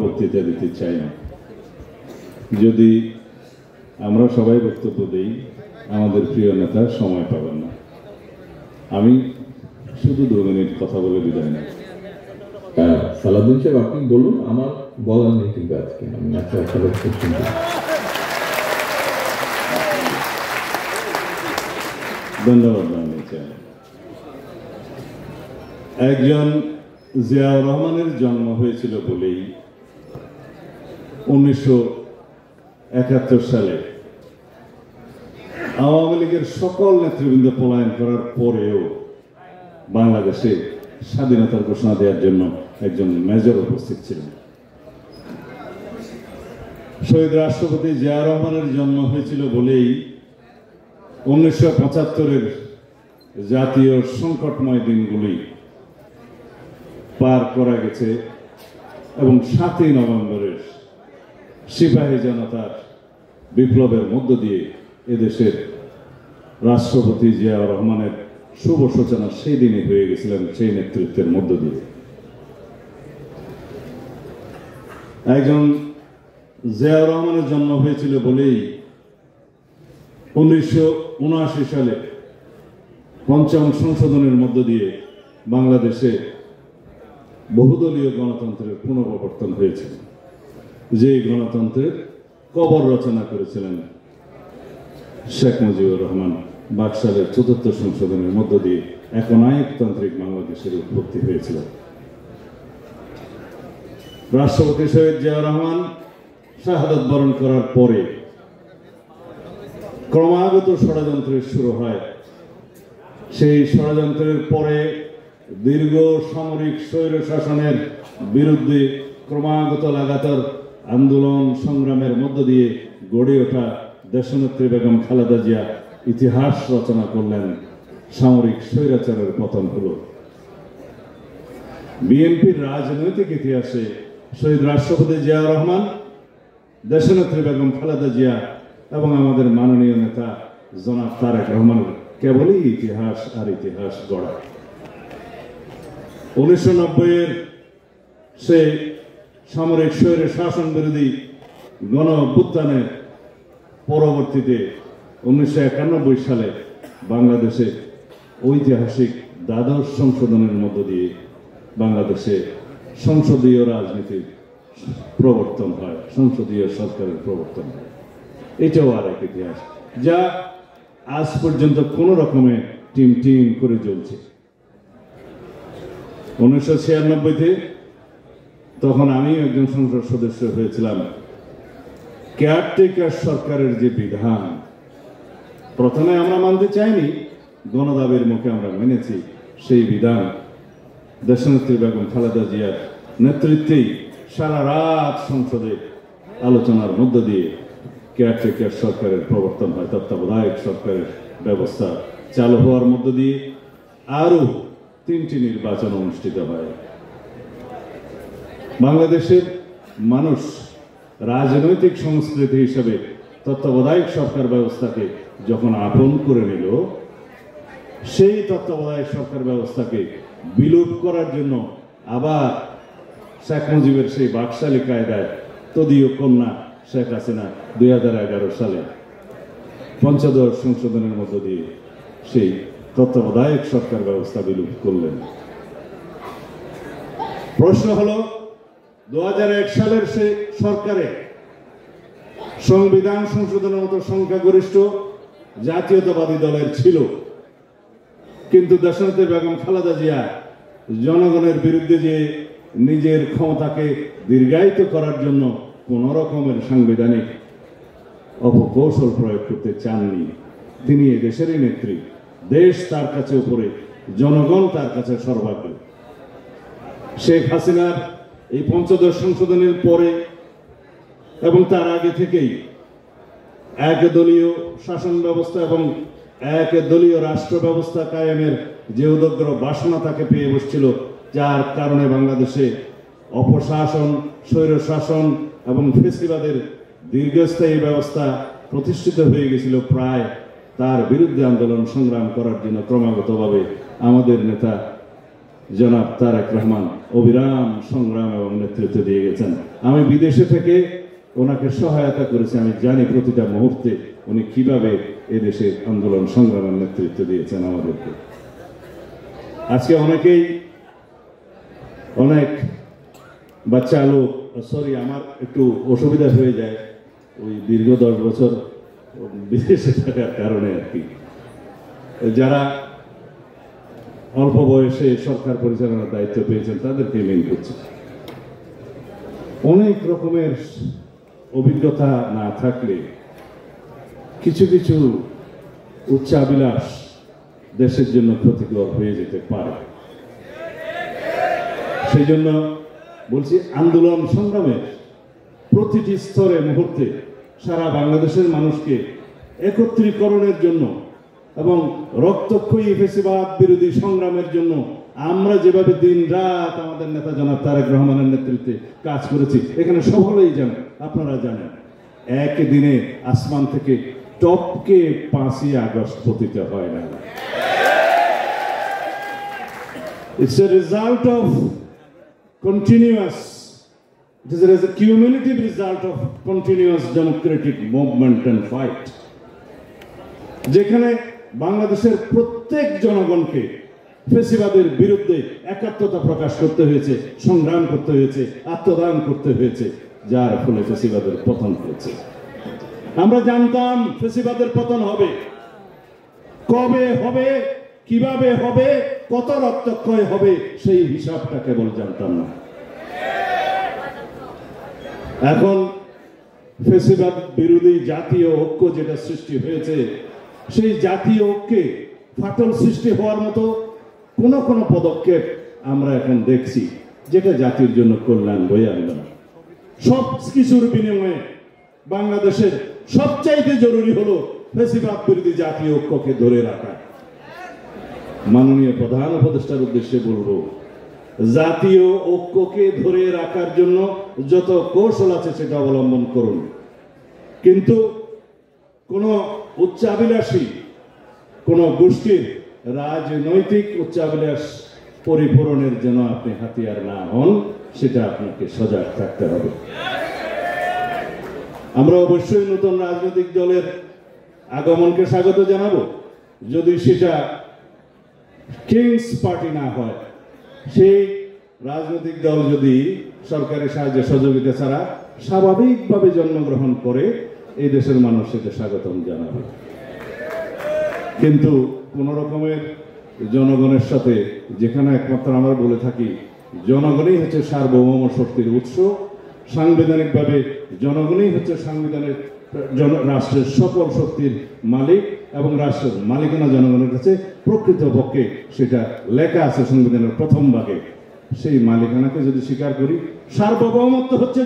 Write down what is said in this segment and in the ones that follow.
বক্তৃতা দিতে চাই না। যদি আমরা সবাই বক্তব্য দেই, আমাদের প্রিয় নেতা সময় পাবেন না। আমি শুধু 2 মিনিট কথা বলে বিদায় নেব। সালাউদ্দিন সাহেব, আপনি বলুন, আমার বলার নেই কিন্তু আজকে আমি ধন্যবাদ জানাতে চাই। একজন জিয়াউর রহমানের জন্ম হয়েছিল বলেই 1971 সালে আওয়ামী লীগের সকল নেতৃবৃন্দ পলায়ন করার পরেও বাংলাদেশে স্বাধীনতার ঘোষণা দেওয়ার জন্য একজন মেজর উপস্থিত ছিলেন। শহীদ রাষ্ট্রপতি জিয়াউর রহমানের জন্ম হয়েছিল বলেই 1975-এর জাতীয় সংকটময় দিনগুলি পার করা গেছে এবং 7ই নভেম্বরের সিপাহী জনতার বিপ্লবের মধ্য দিয়ে এদেশের রাষ্ট্রপতি জিয়াউর রহমানের শুভ সূচনা সেই দিনে হয়ে গেছিলেন, সেই নেতৃত্বের মধ্য দিয়ে। একজন জিয়াউর রহমানের জন্ম হয়েছিল বলেই 1979 সালে 5ম সংশোধনের মধ্য দিয়ে বাংলাদেশে বহুদলীয় গণতন্ত্রের পুনঃপ্রবর্তন হয়েছে, যে গণতন্ত্রের কবর রচনা করেছিলেন শেখ মুজিবুর রহমান। বাকশালের 4র্থ সংশোধনের মধ্য দিয়ে একনায়কতান্ত্রিক বাংলাদেশের উৎপত্তি হয়েছিল। রাষ্ট্রপতি শহীদ জিয়াউর রহমান শাহাদাত বরণ করার পরে ক্রমাগত ষড়যন্ত্রের শুরু হয়। সেই ষড়যন্ত্রের পরে দীর্ঘ সামরিক স্বৈর শাসনের বিরুদ্ধে ক্রমাগত লাগাতার আন্দোলন সংগ্রামের মধ্য দিয়ে গড়ে ওঠা দেশনেত্রী বেগম খালেদা জিয়া ইতিহাস রচনা করলেন। সামরিক স্বৈরাচারের পতন হল। বিএনপির রাজনৈতিক ইতিহাসে শহীদ রাষ্ট্রপতি জিয়াউর রহমান, দেশনেত্রী বেগম খালেদা জিয়া এবং আমাদের মাননীয় নেতা জনাব তারেক রহমানের কেবলই ইতিহাস আর ইতিহাস গড়া। 1990-এর সেই সামরিক স্বৈর শাসন বিরোধী গণ অভ্যুত্থানের পরবর্তীতে 1991 সালে বাংলাদেশে ঐতিহাসিক দ্বাদশ সংশোধনের মধ্য দিয়ে বাংলাদেশে সংসদীয় রাজনীতির প্রবর্তন হয়, সংসদীয় সরকারের প্রবর্তন হয়। এটাও আর এক ইতিহাস, যা আজ পর্যন্ত কোন রকমে টিম করে চলছে। 1996-তে তখন আমি একজন সংসদ সদস্য হয়েছিলাম। কেয়ারটেকার সরকারের যে বিধান, প্রথমে আমরা মানতে চাইনি, গণদাবির মুখে আমরা মেনেছি। সেই বিধান দেশনেত্রী বেগম খালেদা জিয়ার নেতৃত্বেই সারা রাত সংসদে আলোচনার মধ্য দিয়ে কেয়ারটেকার সরকারের প্রবর্তন হয়। তত্ত্বাবধায়ক সরকারের ব্যবস্থা চালু হওয়ার মধ্য দিয়ে আরো 3টি নির্বাচন অনুষ্ঠিত হয়। বাংলাদেশের মানুষ রাজনৈতিক সংস্কৃতি হিসেবে তত্ত্বাবধায়ক সরকার ব্যবস্থাকে যখন আপন করে নিল, সেই তত্ত্বাবধায়ক সরকার ব্যবস্থাকে বিলোপ করার জন্য আবার শেখ মুজিবের সেই বাকশালী কায়দায় তদীয় কন্যা শেখ হাসিনা 2011 সালে 5ম সংশোধনের মধ্য দিয়ে সেই তত্ত্বাবধায়ক সরকার ব্যবস্থা বিলোপ করলেন। প্রশ্ন হল, 2001 সালের সেই সরকারে সংবিধান সংশোধনের মতো সংখ্যাগরিষ্ঠ জাতীয়তাবাদী দলের ছিল, কিন্তু দেশনেত্রী বেগম খালেদা জিয়া জনগণের বিরুদ্ধে যে নিজের ক্ষমতাকে দীর্ঘায়িত করার জন্য কোন রকমের সাংবিধানিক অপকৌশল প্রয়োগ করতে চাননি। তিনি দেশেরই নেত্রী, দেশ তার কাছে উপরে, জনগণ তার কাছে সর্বাগ্রে। শেখ হাসিনার এই 5ম সংশোধনের পরে এবং তার আগে থেকেই একদলীয় শাসন ব্যবস্থা এবং একদলীয় রাষ্ট্র ব্যবস্থা কায়েমের যে উদগ্র বাসনা তাকে পেয়ে বসছিল, যার কারণে বাংলাদেশে অপশাসন, স্বৈর শাসন এবং ফেসিবাদের দীর্ঘস্থায়ী ব্যবস্থা প্রতিষ্ঠিত হয়ে গেছিল। প্রায় তার বিরুদ্ধে আন্দোলন সংগ্রাম করার জন্য ক্রমাগতভাবে আমাদের নেতা জনাব তারেক রহমান অবিরাম সংগ্রাম এবং নেতৃত্ব দিয়ে গেছেন। আমি বিদেশে থেকে ওনাকে সহায়তা করেছি, আমি জানি প্রতিটা মুহূর্তে উনি কিভাবে এদেশের আন্দোলন সংগ্রামের নেতৃত্ব দিয়েছেন আমাদেরকে। আজকে অনেক বাচ্চা লোক, সরি আমার একটু অসুবিধা হয়ে যায় ওই দীর্ঘ 10 বছর বিদেশে থাকার কারণে আর কি, যারা অল্প বয়সে সরকার পরিচালনার দায়িত্ব পেয়েছেন তাদেরকে মেন করছে। অনেক রকমের অভিজ্ঞতা না থাকলে কিছু কিছু উচ্চাভিলাষ দেশের জন্য ক্ষতিকর হয়ে যেতে পারে। সেই জন্য বলছি, আন্দোলন সংগ্রামের প্রতিটি স্তরে মুহূর্তে সারা বাংলাদেশের মানুষকে একত্রীকরণের জন্য এবং রক্তক্ষয়ী ফ্যাসিবাদ বিরোধী সংগ্রামের জন্য আমরা যেভাবে দিন রাত আমাদের নেতা জনাব তারেক রহমানের নেতৃত্বে কাজ করেছি, এখানে সকলেই জানেন, আপনারা জানেন, একদিনে আসমান থেকে টপকে 5ই আগস্ট পতিত হয় না। It's a result of it is a cumulative result of continuous democratic movement and fight, যেখানে বাংলাদেশের প্রত্যেক জনগণকে ফ্যাসিবাদের বিরুদ্ধে একাত্মতা প্রকাশ করতে হয়েছে, সংগ্রাম করতে হয়েছে, আত্মদান করতে হয়েছে, যার ফলে ফ্যাসিবাদের পতন হয়েছে। আমরা জানতাম ফ্যাসিবাদের পতন হবে, কবে হবে, কিভাবে হবে, কত রক্তক্ষয় হবে, সেই হিসাবটা কেবল জানতাম না। এখন ফ্যাসিবাদ বিরোধী জাতীয় ঐক্য যেটা সৃষ্টি হয়েছে, সেই জাতীয় ঐক্যে ফাটল সৃষ্টি হওয়ার মতো কোন পদক্ষেপ আমরা এখন দেখছি যেটা জাতির জন্য কল্যাণ বয়ে আনবে না। সব কিছুর বিনিময়ে বাংলাদেশের সবচাইতে জরুরি হলো ফ্যাসিবাদ বিরোধী জাতীয় ঐক্যকে ধরে রাখা। মাননীয় প্রধান উপদেষ্টার উদ্দেশ্যে বলবো, জাতীয় ঐক্যকে ধরে রাখার জন্য যত কৌশল আছে সেটা অবলম্বন করুন, কিন্তু কোন উচ্চাভিলাষী কোন গোষ্ঠীর রাজনৈতিক উচ্চাভিলাষ পরিপূরণের জন্য আপনি হাতিয়ার না হন, সেটা আপনাকে সজাগ থাকতে হবে। আমরা অবশ্যই নতুন রাজনৈতিক দলের আগমনকে স্বাগত জানাবো, যদি সেটা কিংস পার্টি না হয়। সেই রাজনৈতিক দল যদি সরকারের সাহায্য সহযোগিতা ছাড়া স্বাভাবিকভাবে জন্মগ্রহণ করে, এই দেশের মানুষ সেটা স্বাগতম জানাবে। কিন্তু কোন রকমের জনগণের সাথে, যেখানে একমাত্র আমরা বলে থাকি জনগণই হচ্ছে সার্বভৌম শক্তির উৎস, সাংবিধানিকভাবে জনগণই হচ্ছে রাষ্ট্রের সকল শক্তির মালিক এবং রাষ্ট্রের মালিকানা জনগণের কাছে, প্রকৃতপক্ষে সেটা লেখা আছে সংবিধানের প্রথম ভাগে। সেই মালিকানাকে যদি স্বীকার করি, সার্বভৌমত্ব হচ্ছে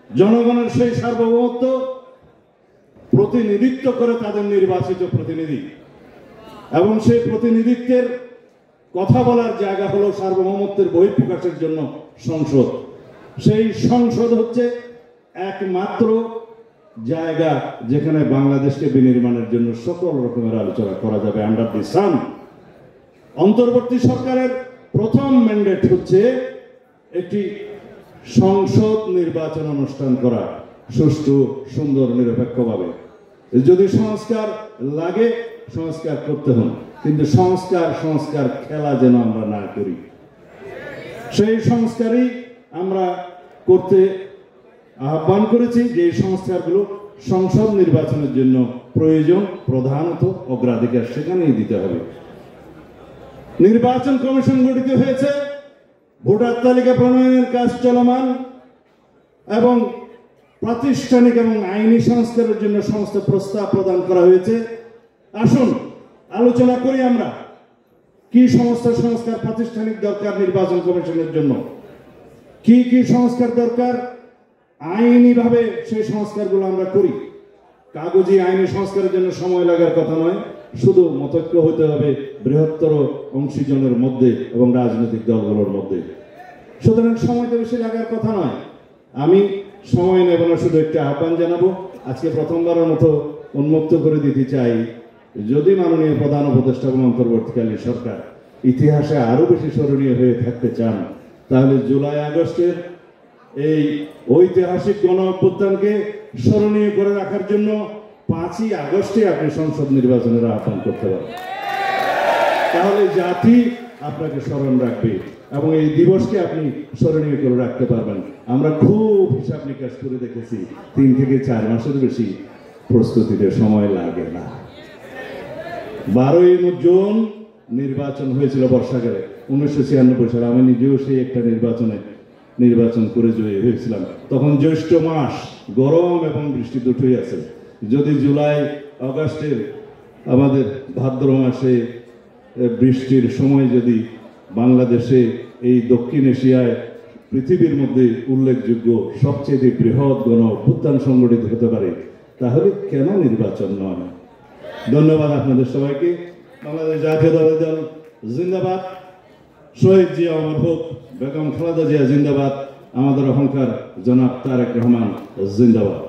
জনগণের সেই সার্বভৌমত্ব প্রতিনিধিত্ব করে তাদের নির্বাচিত প্রতিনিধি, এবং সেই প্রতিনিধিত্বের কথা বলার জায়গা হলো সার্বভৌমত্বের বহিঃপ্রকাশের জন্য সংসদ। সেই সংসদ হচ্ছে একমাত্র জায়গা যেখানে বাংলাদেশকে বিনির্মাণের জন্য সকল রকমের আলোচনা করা যাবে আন্ডার দি সান। অন্তর্বর্তী সরকারের প্রথম ম্যান্ডেট হচ্ছে একটি সংসদ নির্বাচন অনুষ্ঠান করা, সুষ্ঠু, সুন্দর, নিরপেক্ষভাবে। যদি সংস্কার লাগে সংস্কার করতে হবে, কিন্তু সংস্কার খেলা যেন আমরা না করি। সেই সংস্কারই আমরা করতে আহ্বান করেছি, যে সংস্কারগুলো সংসদ নির্বাচনের জন্য প্রয়োজন, প্রধানত অগ্রাধিকার সেখানেই দিতে হবে। নির্বাচন কমিশন গঠিত হয়েছে, ভোটার তালিকা প্রণয়নের কাজ চলমান এবং প্রাতিষ্ঠানিক এবং আইনি সংস্কারের জন্য সমস্ত প্রস্তাব প্রদান করা হয়েছে। আসুন আলোচনা করি আমরা কি সমস্ত সংস্কার প্রাতিষ্ঠানিক দরকার নির্বাচন কমিশনের জন্য, কি কি সংস্কার দরকার, আইনিভাবে সেই সংস্কারগুলো আমরা করি। কাগজি আইনি সংস্কারের জন্য সময় লাগার কথা নয়, শুধু মতৈক্য হতে হবে বৃহত্তর অংশীজনের মধ্যে এবং রাজনৈতিক দলগুলোর মধ্যে। সুতরাং সময় তো বেশি লাগার কথা নয়। আমি সময় নেব না, শুধু একটা আহ্বান জানাবো। আজকে প্রথমবারের মতো উন্মুক্ত করে দিতে চাই, যদি মাননীয় প্রধান উপদেষ্টা এবং অন্তর্বর্তীকালীন সরকার ইতিহাসে আরো বেশি স্মরণীয় হয়ে থাকতে চান, তাহলে জুলাই আগস্টের এই ঐতিহাসিক গণ অভ্যুত্থানকে স্মরণীয় করে রাখার জন্য 5ই আগস্টে আপনি সংসদ নির্বাচনের আহ্বান করতে পারেন। তাহলে জাতি আপনাকে স্মরণ রাখবে এবং এই দিবসকে আপনি স্মরণীয় করে রাখতে পারবেন। আমরা খুব হিসাব নিকাশ করে দেখেছি 3 থেকে 4 মাসের বেশি প্রস্তুতিতে সময় লাগে না। 12ই জুন নির্বাচন হয়েছিল বর্ষাকালে 1996 সালে। আমি নিজেও সেই একটা নির্বাচন করে জয়ী হয়েছিলাম। তখন জ্যৈষ্ঠ মাস, গরম এবং বৃষ্টি দুটোই আছে। যদি জুলাই আগস্টের আমাদের ভাদ্র মাসে বৃষ্টির সময় যদি বাংলাদেশে এই দক্ষিণ এশিয়ায় পৃথিবীর মধ্যে উল্লেখযোগ্য সবচেয়ে বৃহৎ গণ অভ্যুত্থান সংগঠিত হতে পারে, তাহলে কেন নির্বাচন নয়? ধন্যবাদ আপনাদের সবাইকে। বাংলাদেশ জাতীয়তাবাদী দল জিন্দাবাদ। শহীদ জিয়া অমর হোক, বেগম খালেদা জিয়া জিন্দাবাদ। আমাদের অহংকার জনাব তারেক রহমান জিন্দাবাদ।